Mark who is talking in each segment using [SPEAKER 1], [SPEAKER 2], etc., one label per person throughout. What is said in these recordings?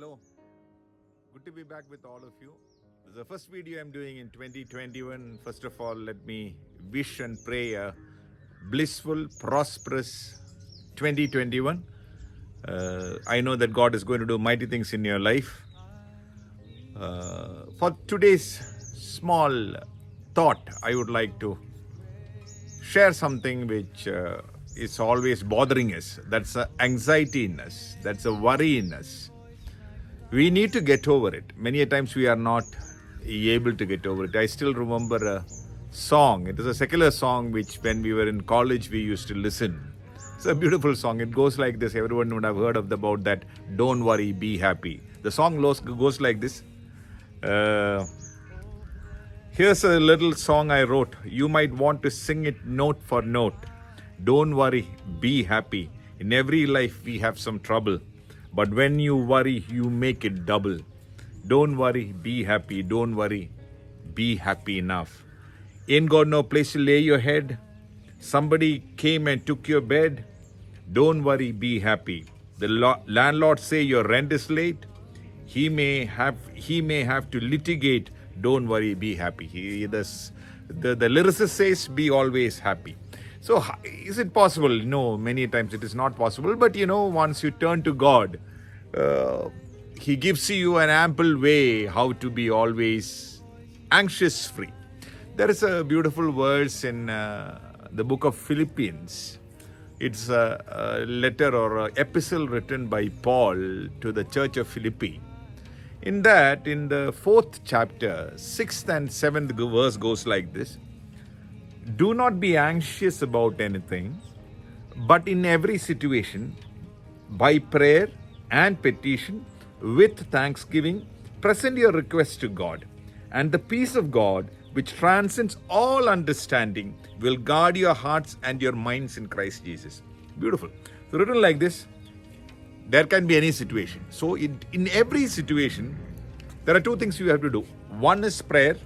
[SPEAKER 1] Hello, good to be back with all of you. This is the first video I'm doing in 2021. First of all, let me wish and pray a blissful, prosperous 2021. I know that God is going to do mighty things in your life. For today's small thought, I would like to share something which is always bothering us. That's a anxiety in us. That's a worry in us. We need to get over it. Many a times we are not able to get over it. I still remember a song. It is a secular song which when we were in college we used to listen. It's a beautiful song. It goes like this. Everyone would have heard about that. Don't worry, be happy. The song goes like this. Here's a little song I wrote. You might want to sing it note for note. Don't worry, be happy. In every life we have some trouble. But when you worry, you make it double. Don't worry, be happy. Don't worry, be happy enough. Ain't got no place to lay your head. Somebody came and took your bed. Don't worry, be happy. The landlord say your rent is late. He may have to litigate. Don't worry, be happy. The lyricist says, be always happy. So is it possible? No, many times it is not possible. But once you turn to God, He gives you an ample way how to be always anxious free. There is a beautiful verse in the book of Philippians. It's a letter or an epistle written by Paul to the church of Philippi. In that, in the 4th chapter, 6th and 7th verse goes like this. Do not be anxious about anything, but in every situation, by prayer and petition, with thanksgiving, present your requests to God. And the peace of God, which transcends all understanding, will guard your hearts and your minds in Christ Jesus. Beautiful. So written like this, there can be any situation. So in every situation, there are two things you have to do. One is prayer.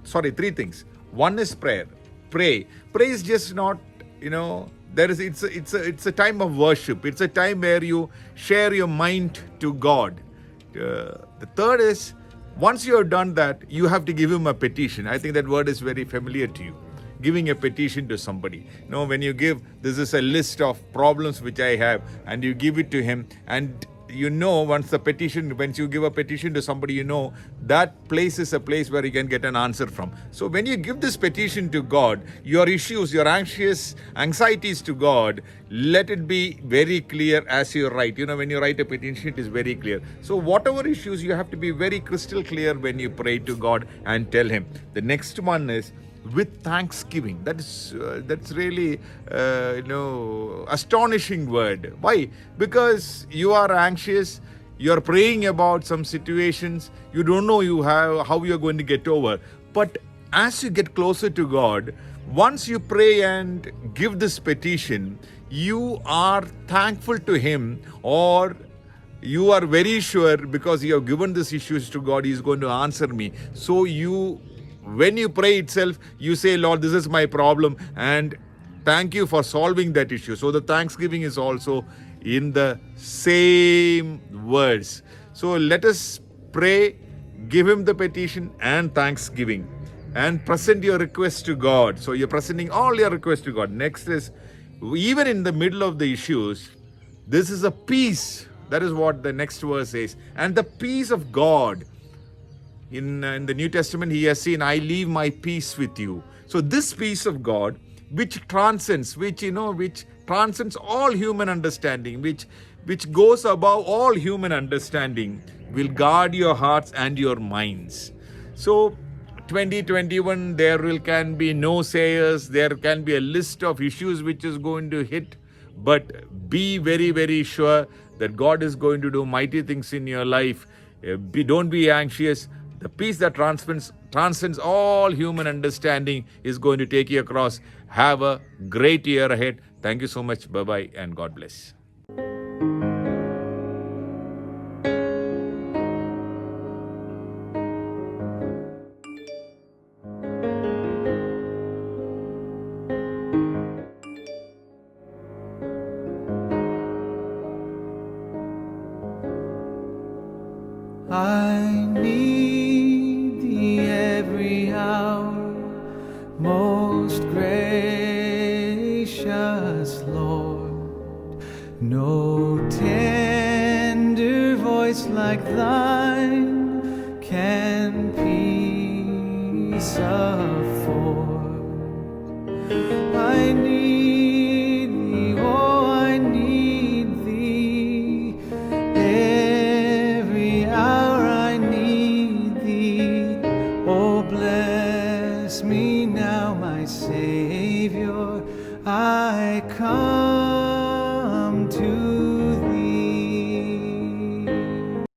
[SPEAKER 1] Three things. One is prayer. Pray is just not it's a time of worship. It's a time where you share your mind to God. The third is, once you have done that, you have to give Him a petition. I think that word is very familiar to you. Giving a petition to somebody. When you give, this is a list of problems which I have, and you give it to Him, and once you give a petition to somebody, that place is a place where you can get an answer from. So when you give this petition to God, your issues, your anxieties to God, let it be very clear as you write. When you write a petition, it is very clear. So whatever issues, you have to be very crystal clear when you pray to God and tell Him. The next one is with thanksgiving. That's really astonishing word. Why? Because you are anxious, you're praying about some situations, you don't know how you're going to get over. But as you get closer to God, once you pray and give this petition, you are thankful to Him, or you are very sure because you have given these issues to God, He is going to answer me. So when you pray itself, you say, Lord, this is my problem, and thank you for solving that issue. So the thanksgiving is also in the same words. So let us pray, give Him the petition and thanksgiving, and present your request to God. So you're presenting all your requests to God. Next is, even in the middle of the issues, this is a peace. That is what the next verse says. And the peace of God. In the New Testament, He has seen, I leave my peace with you. So this peace of God, which transcends all human understanding, which goes above all human understanding, will guard your hearts and your minds. So 2021, can be no sayers, there can be a list of issues which is going to hit, but be very, very sure that God is going to do mighty things in your life. Don't be anxious. The peace that transcends all human understanding is going to take you across. Have a great year ahead. Thank you so much. Bye-bye and God bless.
[SPEAKER 2] I need thee every hour, most gracious Lord. No tender voice like thine can peace afford. I need thee, oh, I need thee. Every hour I need thee. Oh, bless me now, my Savior. I come